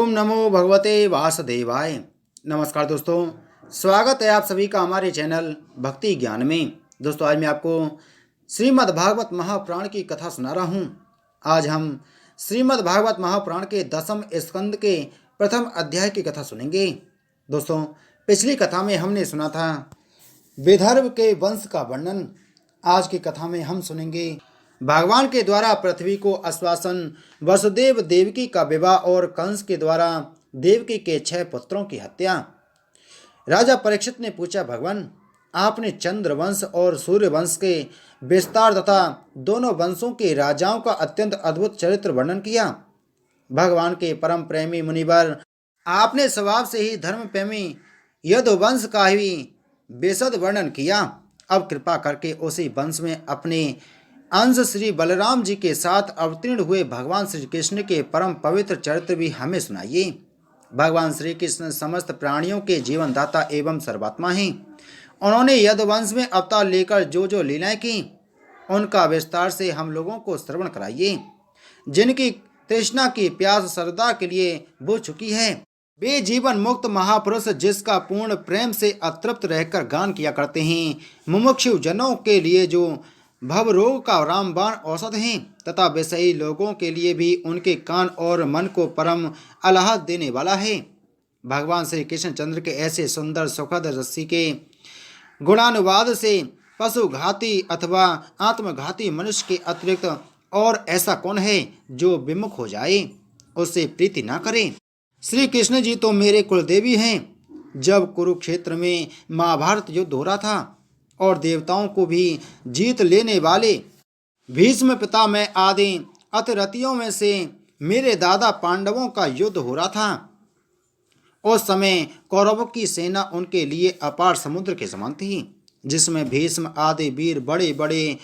ओम नमो भगवते वासुदेवाय। नमस्कार दोस्तों, स्वागत है आप सभी का हमारे चैनल भक्ति ज्ञान में। दोस्तों, आज मैं आपको श्रीमद् भागवत महापुराण की कथा सुना रहा हूँ। आज हम श्रीमद् भागवत महापुराण के 10वें स्कंद के प्रथम अध्याय की कथा सुनेंगे। दोस्तों, पिछली कथा में हमने सुना था विदर्भ के वंश का वर्णन। आज की कथा में हम सुनेंगे भगवान के द्वारा पृथ्वी को आश्वासन, वसुदेव देवकी का विवाह और कंस के द्वारा देवकी के 6 पुत्रों की हत्या। राजा परीक्षित ने पूछा, भगवान, आपने चंद्रवंश और सूर्यवंश के विस्तार तथा दोनों वंशों के राजाओं का अत्यंत अद्भुत चरित्र वर्णन किया। भगवान के परम प्रेमी मुनिवर, आपने स्वभाव से ही धर्म प्रेमी यदुवंश का ही बेसद वर्णन किया। अब कृपा करके उसी वंश में अपने अंश श्री बलराम जी के साथ अवतीर्ण हुए भगवान श्री कृष्ण के परम पवित्र चरित्र भी हमें सुनाइए। भगवान श्री कृष्ण समस्त प्राणियों के जीवनदाता एवं सर्वात्मा हैं। उन्होंने यदुवंश में अवतार लेकर जो जो लीलाएं की, उनका विस्तार से हम लोगों को श्रवण कराइए। जिनकी तृष्णा की प्यास सदा के लिए बुझ चुकी है, वे जीवन मुक्त महापुरुष जिसका पूर्ण प्रेम से अतृप्त रहकर गान किया करते हैं, मुमुक्षु जनों के लिए जो भवरोग का रामबाण औषध हैं तथा विषयी लोगों के लिए भी उनके कान और मन को परम आह्लाद देने वाला है। भगवान श्री कृष्ण चंद्र के ऐसे सुंदर सुखद रस्सी के गुणानुवाद से पशुघाती अथवा आत्मघाती मनुष्य के अतिरिक्त और ऐसा कौन है जो विमुख हो जाए, उससे प्रीति ना करे। श्री कृष्ण जी तो मेरे कुलदेवी हैं। जब कुरुक्षेत्र में महाभारत युद्ध हो रहा था और देवताओं को भी जीत लेने वाले भीष्म पितामह आदि अतिरथियों में से मेरे दादा पांडवों का युद्ध हो रहा था, उस समय कौरवों की सेना उनके लिए अपार समुद्र के समान थी, जिसमें भीष्म आदि वीर बड़े बड़े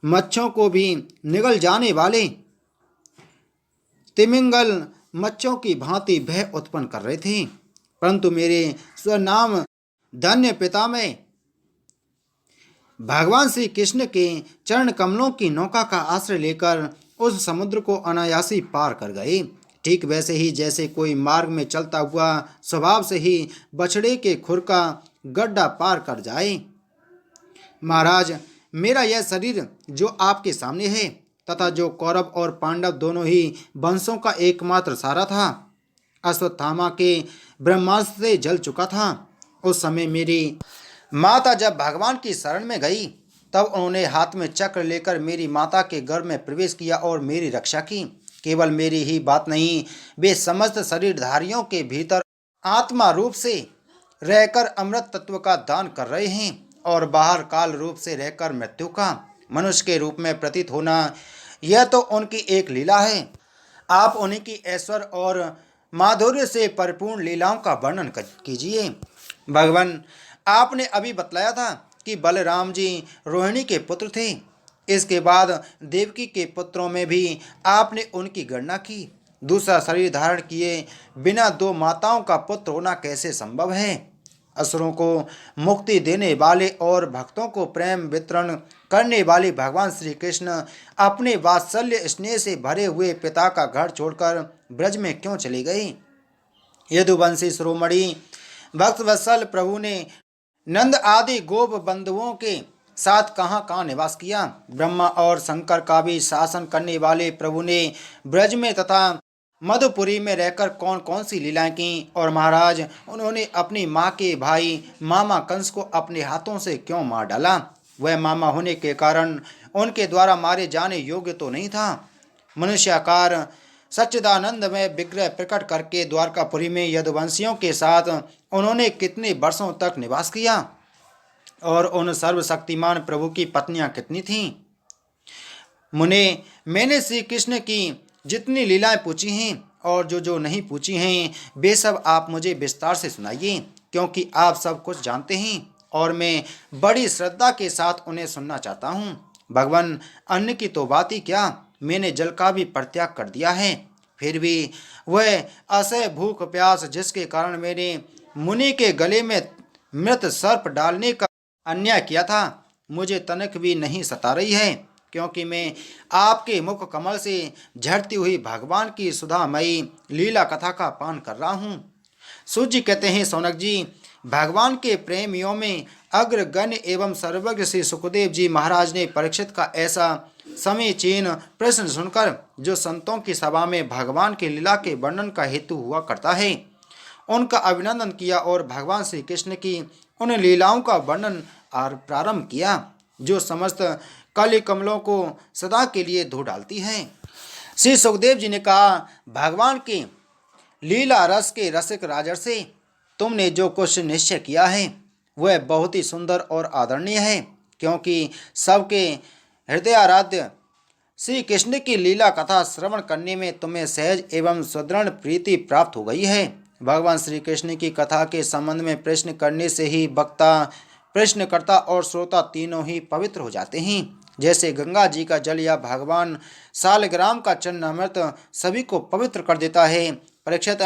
मच्छों को भी निगल जाने वाले तिमिंगल मच्छों की भांति भय उत्पन्न कर रहे थे। परंतु मेरे स्वनाम धन्य पितामह भगवान श्री कृष्ण के चरण कमलों की नौका का आश्रय लेकर उस समुद्र को अनायासी पार कर गए। ठीक वैसे ही जैसे कोई मार्ग में चलता हुआ स्वभाव से ही बछड़े के खुर का गड्ढा पार कर जाए। महाराज, मेरा यह शरीर जो आपके सामने है तथा जो कौरव और पांडव दोनों ही वंशों का एकमात्र सहारा था, अश्वत्थामा के ब्रह्मास्त्र से जल चुका था। उस समय मेरी माता जब भगवान की शरण में गई, तब उन्होंने हाथ में चक्र लेकर मेरी माता के गर्भ में प्रवेश किया और मेरी रक्षा की। केवल मेरी ही बात नहीं, वे समस्त शरीरधारियों के भीतर आत्मा रूप से रहकर अमृत तत्व का दान कर रहे हैं और बाहर काल रूप से रहकर मृत्यु का मनुष्य के रूप में प्रतीत होना, यह तो उनकी एक लीला है। आप उन्हीं की ऐश्वर्य और माधुर्य से परिपूर्ण लीलाओं का वर्णन कीजिए। भगवान, आपने अभी बतलाया था कि बलराम जी रोहिणी के पुत्र थे। इसके बाद देवकी के पुत्रों में भी आपने उनकी गणना की। दूसरा शरीर धारण किए बिना 2 माताओं का पुत्र होना कैसे संभव है? असुरों को मुक्ति देने वाले और भक्तों को प्रेम वितरण करने वाले भगवान श्री कृष्ण अपने वात्सल्य स्नेह से भरे हुए पिता का घर छोड़कर ब्रज में क्यों चले गए? यदुवंशी शिरोमणि भक्तवत्सल प्रभु ने नंद आदि गोप बंधुओं के साथ कहाँ कहाँ निवास किया? ब्रह्मा और शंकर का भी शासन करने वाले प्रभु ने ब्रज में तथा मधुपुरी में रहकर कौन कौन सी लीलाएं की? और महाराज, उन्होंने अपनी माँ के भाई मामा कंस को अपने हाथों से क्यों मार डाला? वह मामा होने के कारण उनके द्वारा मारे जाने योग्य तो नहीं था। मनुष्याकार सच्चिदानंद में विग्रह प्रकट करके द्वारकापुरी में यदुवंशियों के साथ उन्होंने कितने वर्षों तक निवास किया और उन सर्वशक्तिमान प्रभु की पत्नियां कितनी थीं? मुने, मैंने श्री कृष्ण की जितनी लीलाएं पूछी हैं और जो जो नहीं पूछी हैं, वे सब आप मुझे विस्तार से सुनाइए, क्योंकि आप सब कुछ जानते हैं और मैं बड़ी श्रद्धा के साथ उन्हें सुनना चाहता हूँ। भगवान, अन्न की तो बात ही क्या, मैंने जल का भी परित्याग कर दिया है, फिर भी वह असह्य भूख प्यास जिसके कारण मैंने मुनि के गले में मृत सर्प डालने का अन्याय किया था, मुझे तनक भी नहीं सता रही है, क्योंकि मैं आपके मुख कमल से झरती हुई भगवान की सुधामयी लीला कथा का पान कर रहा हूँ। सूत जी कहते हैं, सौनक जी, भगवान के प्रेमियों में अग्रगण्य एवं सर्वज्ञ श्री सुखदेव जी महाराज ने परीक्षित का ऐसा समीचीन प्रश्न सुनकर, जो संतों की सभा में भगवान की लीला के वर्णन का हेतु हुआ करता है, उनका अभिनंदन किया और भगवान श्री कृष्ण की उन लीलाओं का वर्णन और प्रारंभ किया, जो समस्त कली कमलों को सदा के लिए धो डालती है। श्री सुखदेव जी ने कहा, भगवान की लीला रस के रसिक राजर्षि, तुमने जो कुछ निश्चय किया है वह बहुत ही सुंदर और आदरणीय है, क्योंकि सबके हृदयाराध्य श्री कृष्ण की लीला कथा श्रवण करने में तुम्हें सहज एवं सुदृढ़ प्रीति प्राप्त हो गई है। भगवान श्री कृष्ण की कथा के संबंध में प्रश्न करने से ही वक्ता, प्रश्नकर्ता और श्रोता तीनों ही पवित्र हो जाते हैं। जैसे गंगा जी का जल या भगवान सालग्राम का चरणामृत सभी को पवित्र कर देता है। परीक्षित,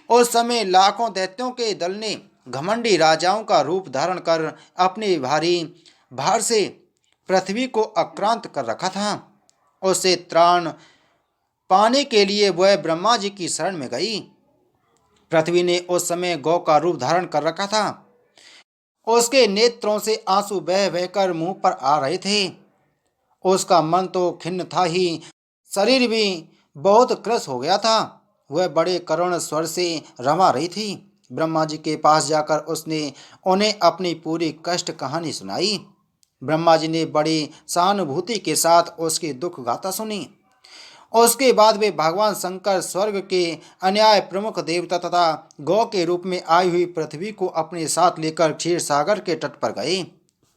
उस समय लाखों दैत्यों के दल ने घमंडी राजाओं का रूप धारण कर अपने भारी भार से पृथ्वी को आक्रांत कर रखा था। उससे त्राण पाने के लिए वह ब्रह्मा जी की शरण में गई। पृथ्वी ने उस समय गौ का रूप धारण कर रखा था। उसके नेत्रों से आंसू बह बहकर मुंह पर आ रहे थे। उसका मन तो खिन्न था ही, शरीर भी बहुत क्रस हो गया था। वह बड़े करुण स्वर से रमा रही थी। ब्रह्मा जी के पास जाकर उसने उन्हें अपनी पूरी कष्ट कहानी सुनाई। ब्रह्मा जी ने बड़ी सहानुभूति के साथ उसकी दुख गाथा सुनी। उसके बाद वे भगवान शंकर स्वर्ग के अन्याय प्रमुख देवता तथा गौ के रूप में आई हुई पृथ्वी को अपने साथ लेकर क्षीर सागर के तट पर गए।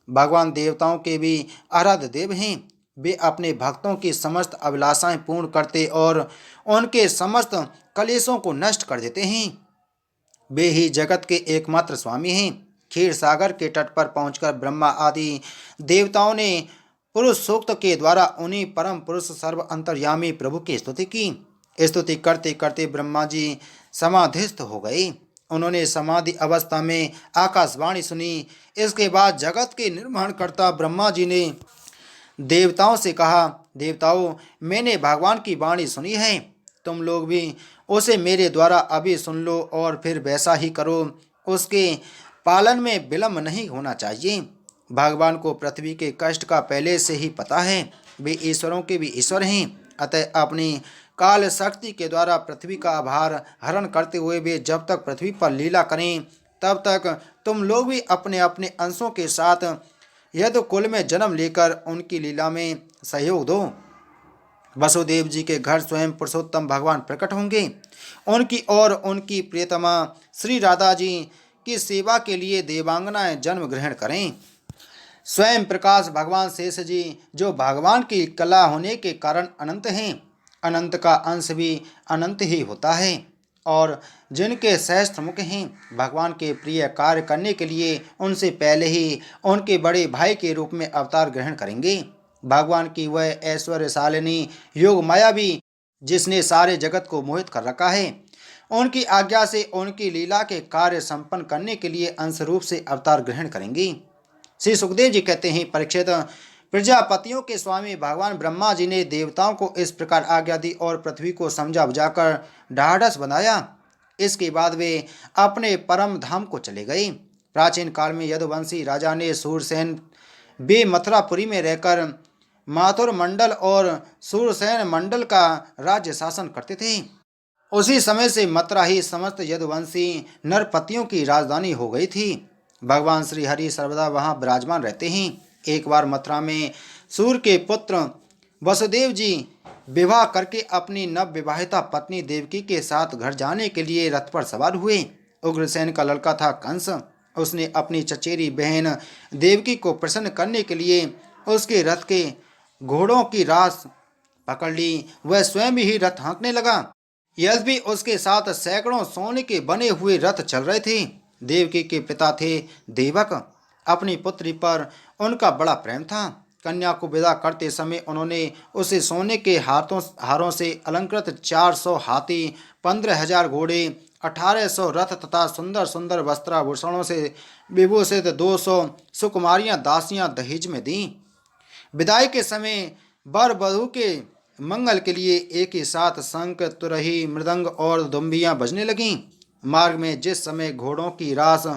भगवान देवताओं के भी आराध्य देव हैं। वे अपने भक्तों की समस्त अभिलाषाएं पूर्ण करते और उनके समस्त कलेशों को नष्ट कर देते हैं। वे ही जगत के एकमात्र स्वामी हैं। क्षीर सागर के तट पर पहुंचकर ब्रह्मा आदि देवताओं ने पुरुष सूक्त के द्वारा उन्हीं परम पुरुष सर्व अंतर्यामी प्रभु की स्तुति की। स्तुति करते करते ब्रह्मा जी समाधिस्थ हो गए। उन्होंने समाधि अवस्था में आकाशवाणी सुनी। इसके बाद जगत के निर्माणकर्ता ब्रह्मा जी ने देवताओं से कहा, देवताओं, मैंने भगवान की वाणी सुनी है, तुम लोग भी उसे मेरे द्वारा अभी सुन लो और फिर वैसा ही करो। उसके पालन में विलंब नहीं होना चाहिए। भगवान को पृथ्वी के कष्ट का पहले से ही पता है। वे ईश्वरों के भी ईश्वर हैं। अतः अपनी काल शक्ति के द्वारा पृथ्वी का भार हरण करते हुए वे जब तक पृथ्वी पर लीला करें, तब तक तुम लोग भी अपने अपने अंशों के साथ यदु कुल में जन्म लेकर उनकी लीला में सहयोग दो। वसुदेव जी के घर स्वयं पुरुषोत्तम भगवान प्रकट होंगे। उनकी और उनकी प्रियतमा श्री राधा जी की सेवा के लिए देवांगनाएं जन्म ग्रहण करें। स्वयं प्रकाश भगवान शेष जी, जो भगवान की कला होने के कारण अनंत हैं, अनंत का अंश भी अनंत ही होता है, और जिनके सहस्त्र मुख हैं, भगवान के प्रिय कार्य करने के लिए उनसे पहले ही उनके बड़े भाई के रूप में अवतार ग्रहण करेंगे। भगवान की वह ऐश्वर्यशालिनी योग माया भी, जिसने सारे जगत को मोहित कर रखा है, उनकी आज्ञा से उनकी लीला के कार्य संपन्न करने के लिए अंश रूप से अवतार ग्रहण करेंगी। श्री सुखदेव जी कहते हैं, परीक्षित, प्रजापतियों के स्वामी भगवान ब्रह्मा जी ने देवताओं को इस प्रकार आज्ञा दी और पृथ्वी को समझा बुझाकर ढाढ़स बनाया। इसके बाद वे अपने परम धाम को चले गए। प्राचीन काल में यदुवंशी राजा ने सूरसेन बे मथुरापुरी में रहकर माथुर मंडल और सूरसेन मंडल का राज्य शासन करते थे। उसी समय से मथुरा ही समस्त यदुवंशी नरपतियों की राजधानी हो गई थी। भगवान श्री हरि सर्वदा वहाँ विराजमान रहते हैं। एक बार मथुरा में सूर्य के पुत्र वसुदेव जी विवाह करके अपनी नव विवाहिता पत्नी देवकी के साथ घर जाने के लिए रथ पर सवार हुए। उग्रसेन का लड़का था कंस। उसने अपनी चचेरी बहन देवकी को प्रसन्न करने के लिए उसके रथ के घोड़ों की रास पकड़ ली। वह स्वयं ही रथ हाँकने लगा। यद्यपि उसके साथ सैकड़ों सोने के बने हुए रथ चल रहे थे। देवकी के पिता थे देवक। अपनी पुत्री पर उनका बड़ा प्रेम था। कन्या को विदा करते समय उन्होंने उसे सोने के हारों से अलंकृत 400 हाथी, 15,000 घोड़े, 1800 रथ तथा सुंदर सुंदर वस्त्राभूषणों से विभूषित 200 सुकुमारियां दासियां दहेज में दीं। विदाई के समय वर वधू के मंगल के लिए एक ही साथ शंख, तुरही, मृदंग और दुम्बियां बजने लगीं। मार्ग में जिस समय घोड़ों की रास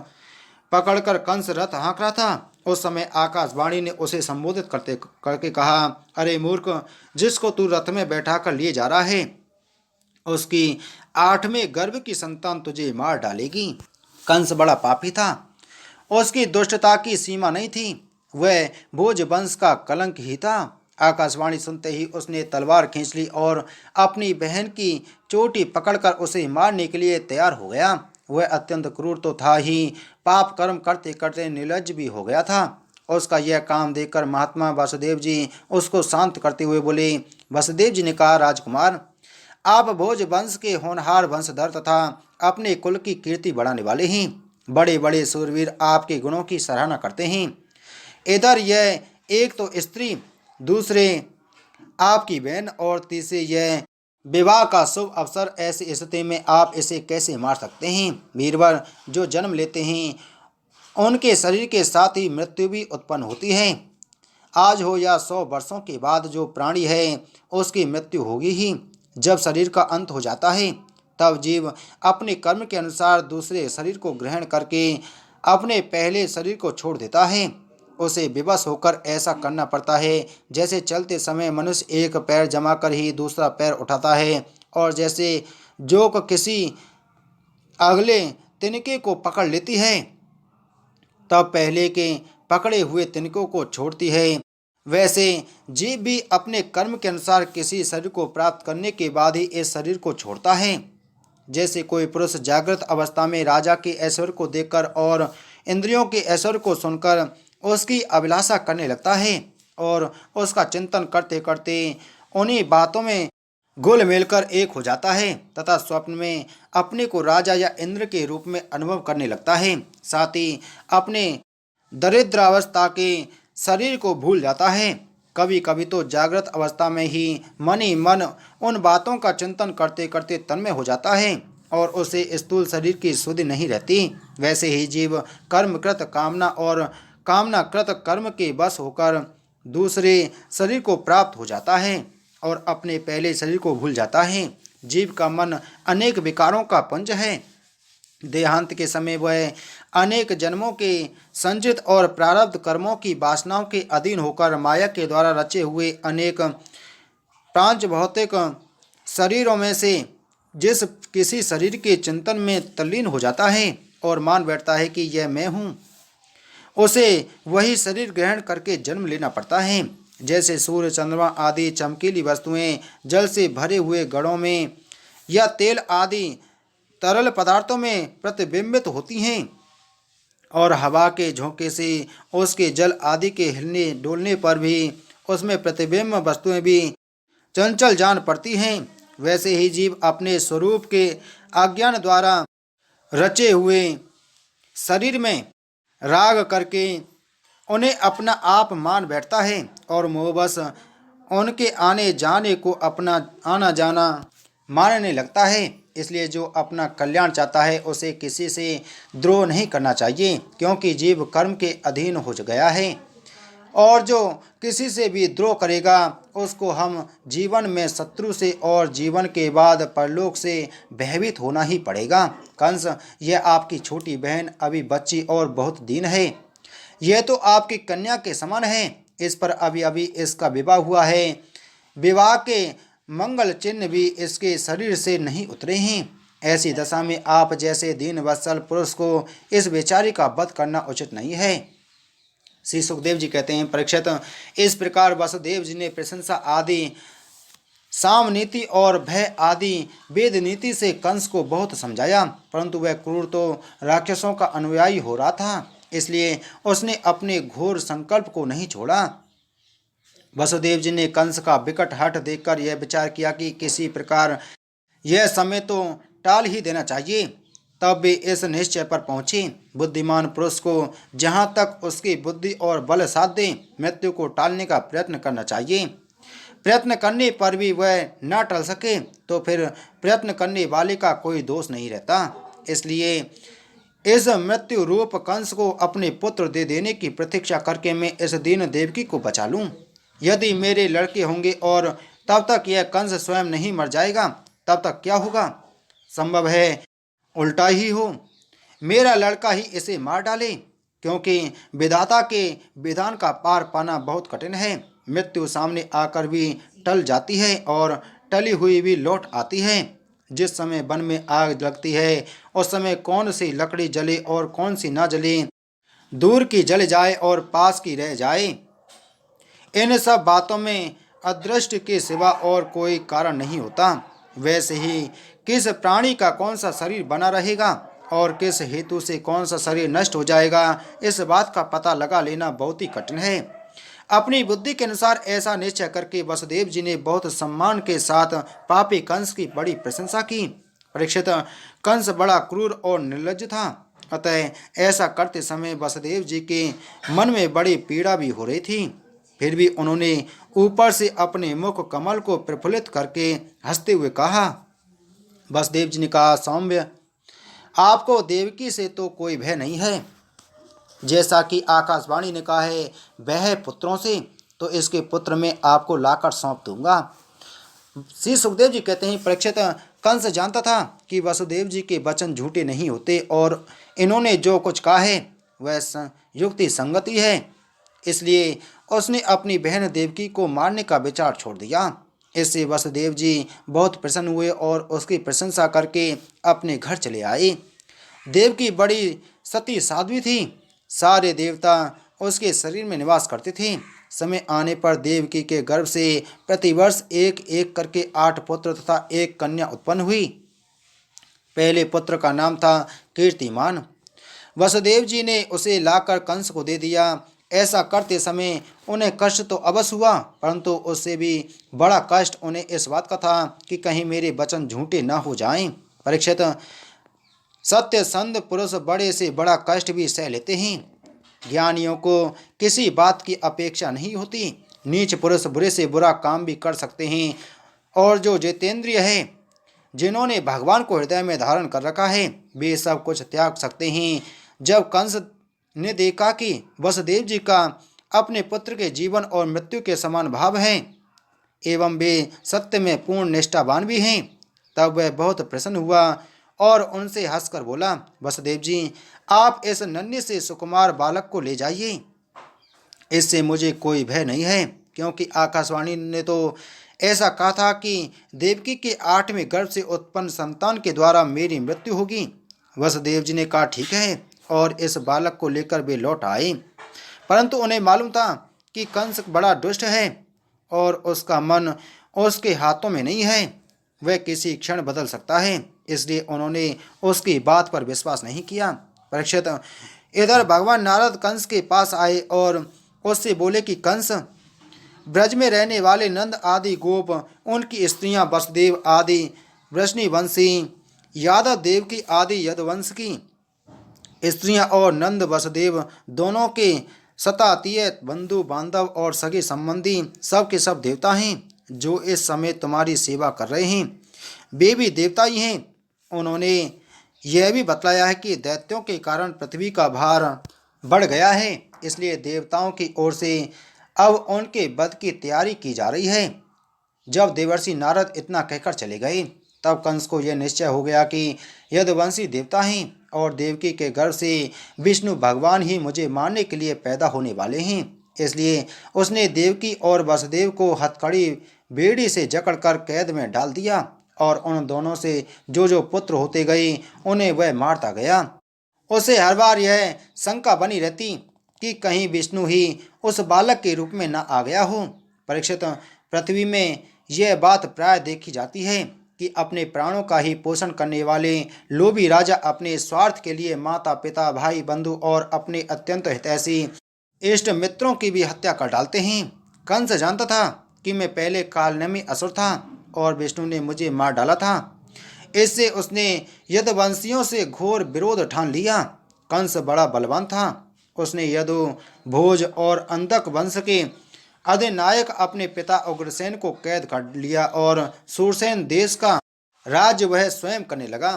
पकड़कर कंस रथ हाँक रहा था, उस समय आकाशवाणी ने उसे संबोधित करते करके कहा, अरे मूर्ख, जिसको तू रथ में बैठा कर लिए जा रहा है, उसकी 8वें गर्भ की संतान तुझे मार डालेगी। कंस बड़ा पापी था, उसकी दुष्टता की सीमा नहीं थी, वह भोज वंश का कलंक ही था। आकाशवाणी सुनते ही उसने तलवार खींच ली और अपनी बहन की चोटी पकड़कर उसे मारने के लिए तैयार हो गया। वह अत्यंत क्रूर तो था ही, पाप कर्म करते करते निर्लज्ज भी हो गया था। उसका यह काम देखकर महात्मा वासुदेव जी उसको शांत करते हुए बोले। वसुदेव जी ने कहा, राजकुमार, आप भोज वंश के होनहार वंशधर तथा अपने कुल की कीर्ति बढ़ाने वाले हैं। बड़े बड़े सूरवीर आपके गुणों की सराहना करते हैं। इधर यह एक तो स्त्री, दूसरे आपकी बहन और तीसरे यह विवाह का शुभ अवसर, ऐसी स्थिति में आप इसे कैसे मार सकते हैं? वीरवर, जो जन्म लेते हैं उनके शरीर के साथ ही मृत्यु भी उत्पन्न होती है। आज हो या 100 वर्षों के बाद जो प्राणी है उसकी मृत्यु होगी ही। जब शरीर का अंत हो जाता है तब जीव अपने कर्म के अनुसार दूसरे शरीर को ग्रहण करके अपने पहले शरीर को छोड़ देता है। उसे विवश होकर ऐसा करना पड़ता है जैसे चलते समय मनुष्य एक पैर जमा कर ही दूसरा पैर उठाता है, और जैसे जोक किसी अगले तिनके को पकड़ लेती है तब पहले के पकड़े हुए तिनकों को छोड़ती है, वैसे जीव भी अपने कर्म के अनुसार किसी शरीर को प्राप्त करने के बाद ही इस शरीर को छोड़ता है। जैसे कोई पुरुष जागृत अवस्था में राजा के ऐश्वर्य को देखकर और इंद्रियों के ऐश्वर्य को सुनकर उसकी अभिलाषा करने लगता है और उसका चिंतन करते करते उन्हीं बातों में घुल मिलकर एक हो जाता है तथा स्वप्न में अपने को राजा या इंद्र के रूप में अनुभव करने लगता है। साथ ही अपने दरिद्रावस्था के शरीर को भूल जाता है। कभी कभी तो जागृत अवस्था में ही मन उन बातों का चिंतन करते करते तन्मय हो जाता है और उसे स्थूल शरीर की सुधि नहीं रहती। वैसे ही जीव कर्मकृत कामना और कामनाकृत कर्म के बस होकर दूसरे शरीर को प्राप्त हो जाता है और अपने पहले शरीर को भूल जाता है। जीव का मन अनेक विकारों का पुंज है। देहांत के समय वह अनेक जन्मों के संचित और प्रारब्ध कर्मों की वासनाओं के अधीन होकर माया के द्वारा रचे हुए अनेक पांच भौतिक शरीरों में से जिस किसी शरीर के चिंतन में तल्लीन हो जाता है और मान बैठता है कि यह मैं हूँ, उसे वही शरीर ग्रहण करके जन्म लेना पड़ता है। जैसे सूर्य, चंद्रमा आदि चमकीली वस्तुएं जल से भरे हुए घड़ों में या तेल आदि तरल पदार्थों में प्रतिबिंबित होती हैं और हवा के झोंके से उसके जल आदि के हिलने डोलने पर भी उसमें प्रतिबिंब वस्तुएं भी चंचल जान पड़ती हैं, वैसे ही जीव अपने स्वरूप के अज्ञान द्वारा रचे हुए शरीर में राग करके उन्हें अपना आप मान बैठता है और मोहवश उनके आने जाने को अपना आना जाना मानने लगता है। इसलिए जो अपना कल्याण चाहता है उसे किसी से द्रोह नहीं करना चाहिए, क्योंकि जीव कर्म के अधीन हो गया है और जो किसी से भी द्रोह करेगा उसको हम जीवन में शत्रु से और जीवन के बाद परलोक से भयभीत होना ही पड़ेगा। कंस, यह आपकी छोटी बहन अभी बच्ची और बहुत दीन है। यह तो आपकी कन्या के समान है। इस पर अभी अभी इसका विवाह हुआ है। विवाह के मंगल चिन्ह भी इसके शरीर से नहीं उतरे हैं। ऐसी दशा में आप जैसे दीन वत्सल पुरुष को इस बेचारी का वध करना उचित नहीं है। श्री सुखदेव जी कहते हैं, परीक्षित, इस प्रकार वसुदेव जी ने प्रशंसा आदि, साम नीति और भय आदि वेद नीति से कंस को बहुत समझाया, परंतु वह क्रूर तो राक्षसों का अनुयायी हो रहा था, इसलिए उसने अपने घोर संकल्प को नहीं छोड़ा। वसुदेव जी ने कंस का विकट हठ देखकर यह विचार किया कि किसी प्रकार यह समय तो टाल ही देना चाहिए। तब वे इस निश्चय पर पहुंचे, बुद्धिमान पुरुष को जहाँ तक उसकी बुद्धि और बल साथ दे मृत्यु को टालने का प्रयत्न करना चाहिए। प्रयत्न करने पर भी वह न टल सके तो फिर प्रयत्न करने वाले का कोई दोष नहीं रहता। इसलिए इस मृत्यु रूप कंस को अपने पुत्र दे देने की प्रतीक्षा करके मैं इस दीन देवकी को बचा लूं। यदि मेरे लड़के होंगे और तब तक यह कंस स्वयं नहीं मर जाएगा, तब तक क्या होगा? संभव है उल्टा ही हो, मेरा लड़का ही इसे मार डाले, क्योंकि विधाता के विधान का पार पाना बहुत कठिन है। मृत्यु सामने आकर भी टल जाती है और टली हुई भी लौट आती है। जिस समय वन में आग लगती है, उस समय कौन सी लकड़ी जले और कौन सी ना जले, दूर की जल जाए और पास की रह जाए, इन सब बातों में अदृष्ट के सिवा और कोई कारण नहीं होता। वैसे ही किस प्राणी का कौन सा शरीर बना रहेगा और किस हेतु से कौन सा शरीर नष्ट हो जाएगा, इस बात का पता लगा लेना बहुत ही कठिन है। अपनी बुद्धि के अनुसार ऐसा निश्चय करके वसुदेव जी ने बहुत सम्मान के साथ पापी कंस की बड़ी प्रशंसा की। परीक्षित, कंस बड़ा क्रूर और निर्लज्ज था, अतः ऐसा करते समय वसुदेव जी के मन में बड़ी पीड़ा भी हो रही थी। फिर भी उन्होंने ऊपर से अपने मुख कमल को प्रफुल्लित करके हंसते हुए कहा। वसुदेव जी ने कहा, सौम्य, आपको देवकी से तो कोई भय नहीं है। जैसा कि आकाशवाणी ने कहा है, वह पुत्रों से, तो इसके पुत्र मैं आपको लाकर सौंप दूंगा। श्री सुखदेव जी कहते हैं, परीक्षित, कंस जानता था कि वसुदेव जी के वचन झूठे नहीं होते और इन्होंने जो कुछ कहा है वह युक्ति संगति है, इसलिए उसने अपनी बहन देवकी को मारने का विचार छोड़ दिया। इससे वसुदेव जी बहुत प्रसन्न हुए और उसकी प्रशंसा करके अपने घर चले आए। देवकी बड़ी सती साध्वी थी, सारे देवता उसके शरीर में निवास करते थे। समय आने पर देवकी के गर्भ से प्रतिवर्ष एक एक करके 8 पुत्र तथा एक कन्या उत्पन्न हुई। पहले पुत्र का नाम था कीर्तिमान। वसुदेव जी ने उसे लाकर कंस को दे दिया। ऐसा करते समय उन्हें कष्ट तो अवश्य हुआ, परंतु उससे भी बड़ा कष्ट उन्हें इस बात का था कि कहीं मेरे वचन झूठे न हो जाएं। परीक्षित, सत्य संध पुरुष बड़े से बड़ा कष्ट भी सह लेते हैं। ज्ञानियों को किसी बात की अपेक्षा नहीं होती। नीच पुरुष बुरे से बुरा काम भी कर सकते हैं, और जो जितेंद्रिय है, जिन्होंने भगवान को हृदय में धारण कर रखा है, वे सब कुछ त्याग सकते हैं। जब कंस ने देखा कि वसुदेव जी का अपने पुत्र के जीवन और मृत्यु के समान भाव है एवं वे सत्य में पूर्ण निष्ठावान भी हैं, तब वह बहुत प्रसन्न हुआ और उनसे हंसकर बोला, वसुदेव जी, आप इस नन्हे से सुकुमार बालक को ले जाइए। इससे मुझे कोई भय नहीं है, क्योंकि आकाशवाणी ने तो ऐसा कहा था कि देवकी के 8वें गर्भ से उत्पन्न संतान के द्वारा मेरी मृत्यु होगी। वसुदेव जी ने कहा, ठीक है, और इस बालक को लेकर वे लौट आए। परंतु उन्हें मालूम था कि कंस बड़ा दुष्ट है और उसका मन उसके हाथों में नहीं है, वह किसी क्षण बदल सकता है, इसलिए उन्होंने उसकी बात पर विश्वास नहीं किया। परीक्षित, इधर भगवान नारद कंस के पास आए और उससे बोले कि कंस, ब्रज में रहने वाले नंद आदि गोप, उनकी स्त्रियां वसुदेव आदि वृष्णिवंशी, यादव देव की आदि यदुवंश की स्त्रियां और नंद वसुदेव दोनों के सतातीय बंधु बांधव और सगे संबंधी सब के सब देवता हैं, जो इस समय तुम्हारी सेवा कर रहे हैं, वे भी देवता ही हैं। उन्होंने यह भी बतलाया है कि दैत्यों के कारण पृथ्वी का भार बढ़ गया है, इसलिए देवताओं की ओर से अब उनके वध की तैयारी की जा रही है। जब देवर्षि नारद इतना कहकर चले गए, तब कंस को यह निश्चय हो गया कि यदुवंशी देवता हैं और देवकी के गर्भ से विष्णु भगवान ही मुझे मारने के लिए पैदा होने वाले हैं। इसलिए उसने देवकी और वसुदेव को हथकड़ी बेड़ी से जकड़कर कैद में डाल दिया और उन दोनों से जो जो पुत्र होते गए उन्हें वह मारता गया। उसे हर बार यह शंका बनी रहती कि कहीं विष्णु ही उस बालक के रूप में न आ गया हो। परीक्षित, पृथ्वी में यह बात प्राय देखी जाती है कि अपने प्राणों का ही पोषण करने वाले लोभी राजा अपने स्वार्थ के लिए माता पिता भाई बंधु और अपने अत्यंत हितैषी इष्ट मित्रों की भी हत्या कर डालते हैं। कंस जानता था कि मैं पहले कालनेमी असुर था और विष्णु ने मुझे मार डाला था। इससे उसने यदुवंशियों से घोर विरोध ठान लिया। कंस बड़ा बलवान था। उसने यदु, भोज और अंधक वंश के अधिनायक अपने पिता उग्रसेन को कैद कर लिया और सूरसेन देश का राज्य वह स्वयं करने लगा।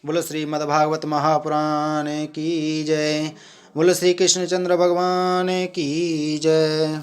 बोलो श्रीमद्भागवत महापुराण की जय। बोलो श्री कृष्णचंद्र भगवान की जय।